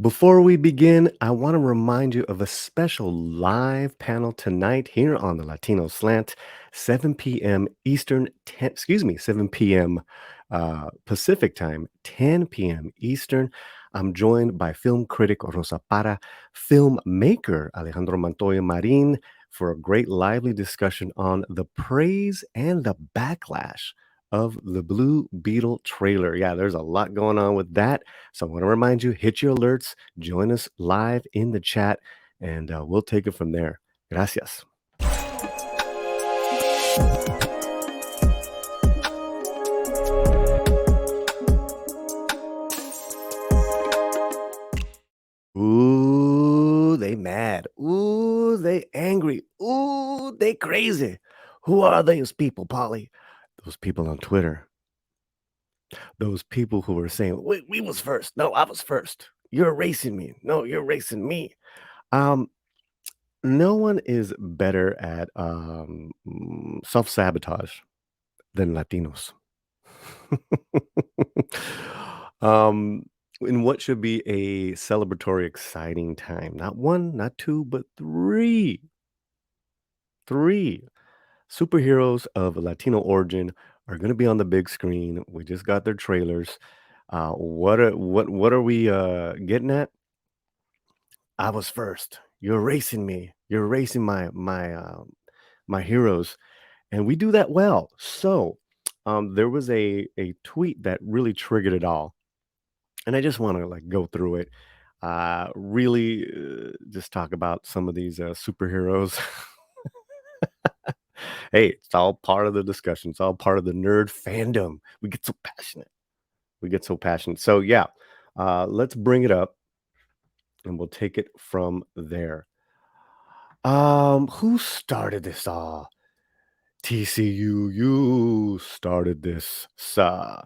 Before we begin, I want to remind you of a special live panel tonight here on the Latino Slant, 7 p.m. Eastern, 7 p.m. Pacific time, 10 p.m. Eastern. I'm joined by film critic Rosa Para, filmmaker Alejandro Montoya Marin for a great lively discussion on the praise and the backlash of the Blue Beetle trailer. Yeah, there's a lot going on with that. So I want to remind you, hit your alerts, join us live in the chat, and we'll take it from there. Gracias. Ooh, they mad. Ooh, they angry. Ooh, they crazy. Who are those people, Polly? Those people on Twitter. Those people who were saying, we was first. No, I was first. You're erasing me. No, you're erasing me. Um, no one is better at self-sabotage than Latinos. um, in what should be a celebratory, exciting time. Not one, not two, but three. Three superheroes of Latino origin are going to be on the big screen. We just got their trailers. What are we getting at? I was first. You're racing me. You're racing my heroes, and we do that well. So, there was a tweet that really triggered it all, and I just want to like go through it. Really, just talk about some of these superheroes. Hey, it's all part of the discussion. It's all part of the nerd fandom. We get so passionate. We get so passionate. So yeah, let's bring it up, and we'll take it from there. Who started this all? TCU, you started this, sir.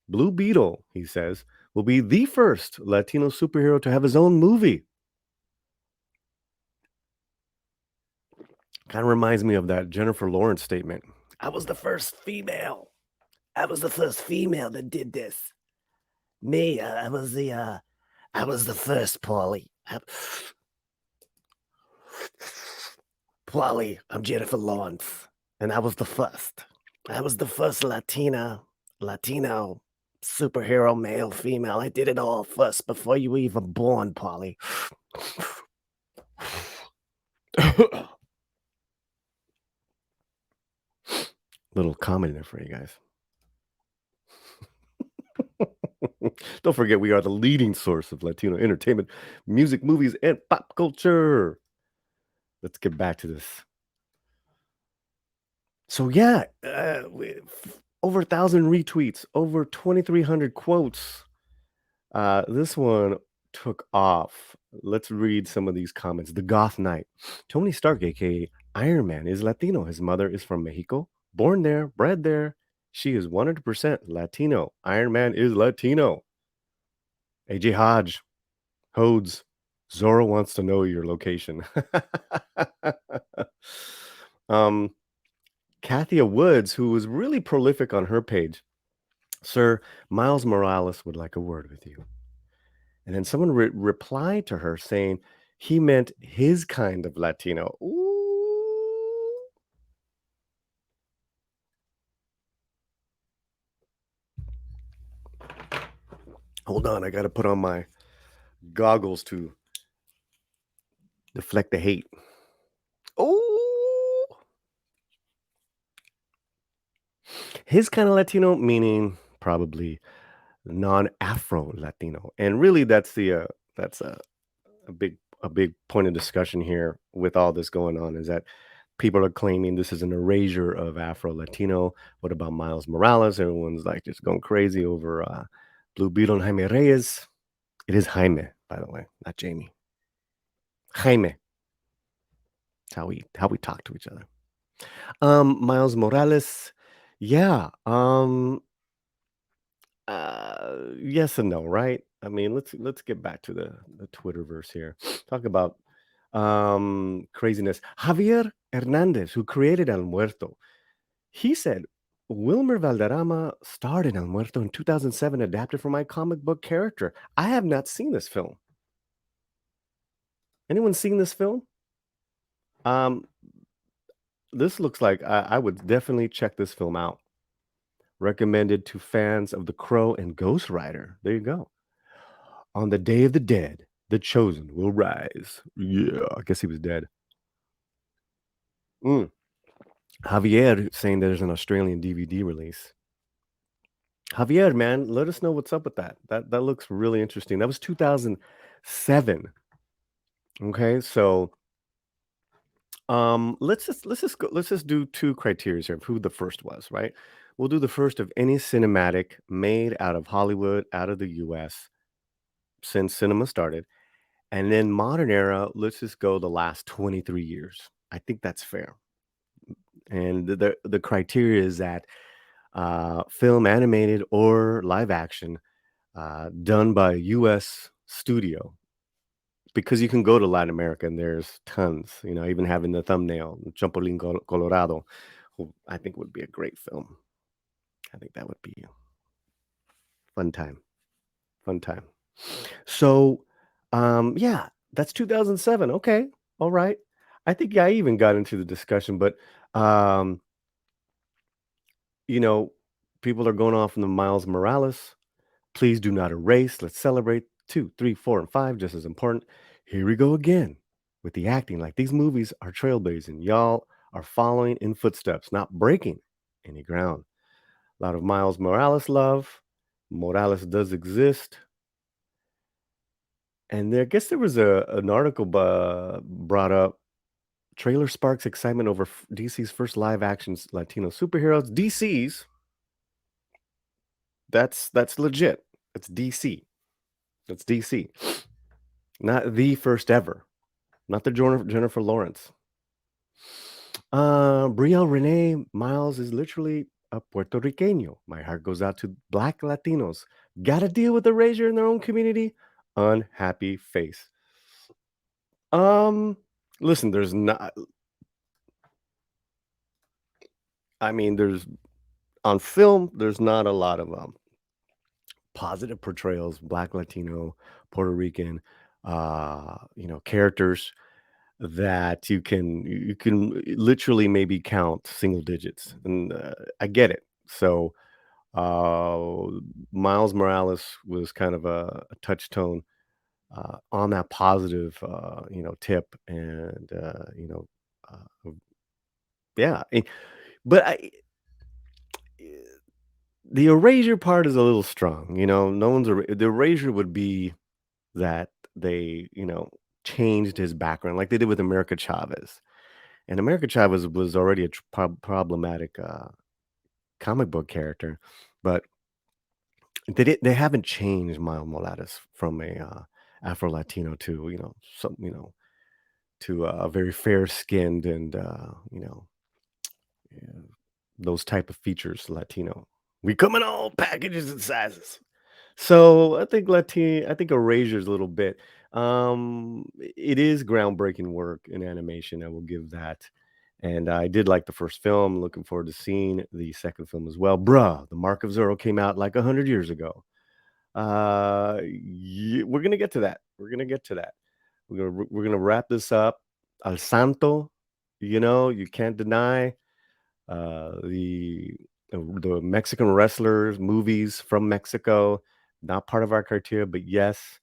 Blue Beetle, he says, will be the first Latino superhero to have his own movie. Kind of reminds me of that Jennifer Lawrence statement. I was the first female. I was the first female that did this. Me, I was the first, Paulie. Paulie, I'm Jennifer Lawrence, and I was the first. I was the first Latino superhero, male, female. I did it all first before you were even born, Polly. Little comment there for you guys. Don't forget, we are the leading source of Latino entertainment, music, movies, and pop culture. Let's get back to this. So, yeah, over 1,000 retweets, over 2,300 quotes. This one took off. Let's read some of these comments. The Goth Knight. Tony Stark, aka Iron Man, is Latino. His mother is from Mexico, born there, bred there. She is 100% Latino. Iron Man is Latino. AJ Hodge, Hodes, Zora wants to know your location. Kathia Woods, who was really prolific on her page. Sir, Miles Morales would like a word with you. And then someone replied to her saying he meant his kind of Latino. Ooh. Hold on, I got to put on my goggles to deflect the hate. Oh, his kind of Latino, meaning probably non-Afro Latino, and really that's a big point of discussion here with all this going on is that people are claiming this is an erasure of Afro Latino. What about Miles Morales? Everyone's like just going crazy over Blue Beetle and Jaime Reyes. It is Jaime, by the way, not Jamie. Jaime. It's how we talk to each other. Miles Morales, yeah. Yes and no, right? I mean, let's get back to the Twitterverse here. Talk about craziness. Javier Hernandez, who created El Muerto, he said Wilmer Valderrama starred in El Muerto in 2007, adapted from my comic book character. I have not seen this film. Anyone seen this film? Um, this looks like I would definitely check this film out. Recommended to fans of The Crow and Ghost Rider. There you go. On the Day of the Dead, the chosen will rise. Yeah, I guess he was dead. Mm. Javier saying there's an Australian DVD release. Javier, man, let us know what's up with that. That looks really interesting. That was 2007. Okay, so let's just do two criteria here of who the first was, right? We'll do the first of any cinematic made out of Hollywood, out of the US since cinema started. And then modern era, let's just go the last 23 years. I think that's fair. And the criteria is that film animated or live action done by a US studio, because you can go to Latin America and there's tons, even having the thumbnail, Chapulín Colorado, who I think would be a great film. I think that would be a fun time. Fun time. So, yeah, that's 2007. Okay. All right. I think I even got into the discussion, but, um, you know, people are going off on the Miles Morales. Please do not erase. Let's celebrate. 2, 3, 4, and 5, just as important. Here we go again with the acting. Like these movies are trailblazing. Y'all are following in footsteps, not breaking any ground. A lot of Miles Morales love. Morales does exist. And I guess there was an article brought up. Trailer sparks excitement over DC's first live action Latino superheroes. DC's, that's legit. It's DC. That's DC. Not the first ever. Not the Jennifer Lawrence. Brielle Renee Miles is literally a Puerto Riqueño. My heart goes out to Black Latinos. Gotta deal with erasure in their own community. Unhappy face. Um, listen, there's not. I mean, there's on film. There's not a lot of positive portrayals. Black Latino, Puerto Rican, characters that you can literally maybe count single digits, and I get it. So uh, Miles Morales was kind of a touchstone on that positive, tip, and yeah. But the erasure part is a little strong. No one's the erasure would be that they changed his background like they did with America Chavez. And America Chavez was already a problematic comic book character, but they haven't changed Miles Morales from a Afro-Latino to to a very fair skinned and yeah, those type of features Latino. We come in all packages and sizes. So I think Erasure's a little bit. It is groundbreaking work in animation. I will give that. And I did like the first film. Looking forward to seeing the second film as well. Bruh, The Mark of Zorro came out like 100 years ago. We're gonna get to that. We're gonna get to that. We're gonna wrap this up. Al Santo, you can't deny the Mexican wrestlers movies from Mexico. Not part of our criteria, but yes.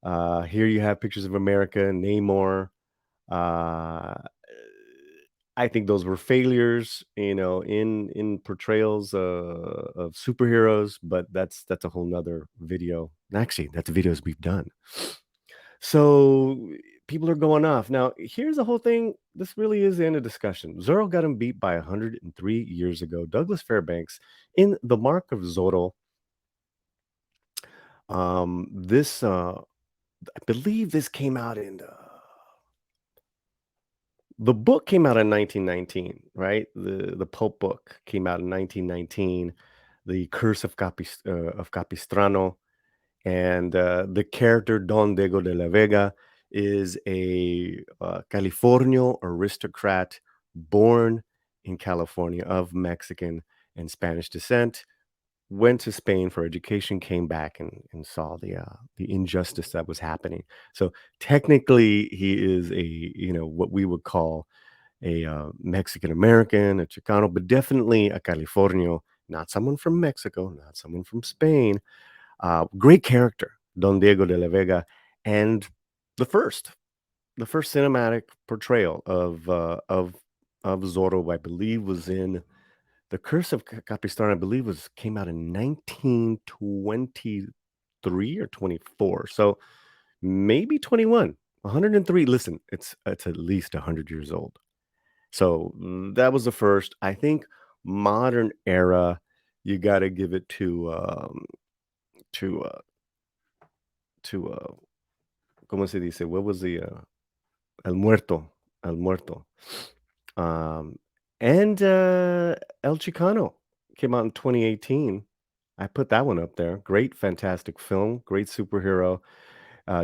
Here you have pictures of America, Namor. Uh, I think those were failures, in portrayals of superheroes, but that's a whole nother video. Actually, that's videos we've done. So people are going off. Now, here's the whole thing. This really is the end of discussion. Zorro got him beat by 103 years ago. Douglas Fairbanks in The Mark of Zorro. This I believe this came out in the book came out in 1919, right? The Pope book came out in 1919. The Curse of Capistrano, and the character Don Diego de la Vega is a Californio aristocrat born in California of Mexican and Spanish descent. went to Spain for education, came back and saw the injustice that was happening. So technically, he is a what we would call a Mexican American, a Chicano, but definitely a Californio, not someone from Mexico, not someone from Spain. Great character, Don Diego de la Vega, and the first the first cinematic portrayal of Zorro, I believe, was in The Curse of Capistan. I believe was came out in 1923 or 24. So maybe 21. 103. Listen, it's at least 100 years old. So that was the first. I think modern era, you got to give it to to ¿cómo se dice? What was the El Muerto. Um, and El Chicano came out in 2018. I put that one up there. Great, fantastic film. Great superhero.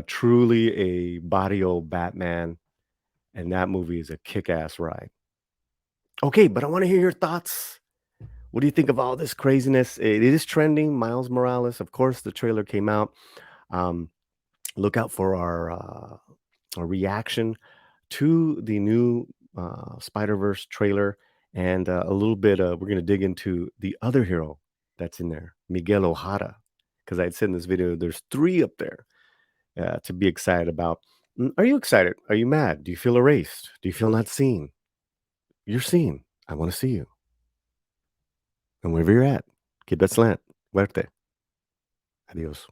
Truly a barrio Batman. And that movie is a kick-ass ride. Okay, but I want to hear your thoughts. What do you think of all this craziness? It is trending. Miles Morales, of course, the trailer came out. Um, look out for our reaction to the new Spider-Verse trailer, and a little bit. We're gonna dig into the other hero that's in there, Miguel O'Hara, because I had said in this video there's three up there to be excited about. Are you excited? Are you mad? Do you feel erased? Do you feel not seen? You're seen. I want to see you, and wherever you're at, keep that slant. Muerte. Adios.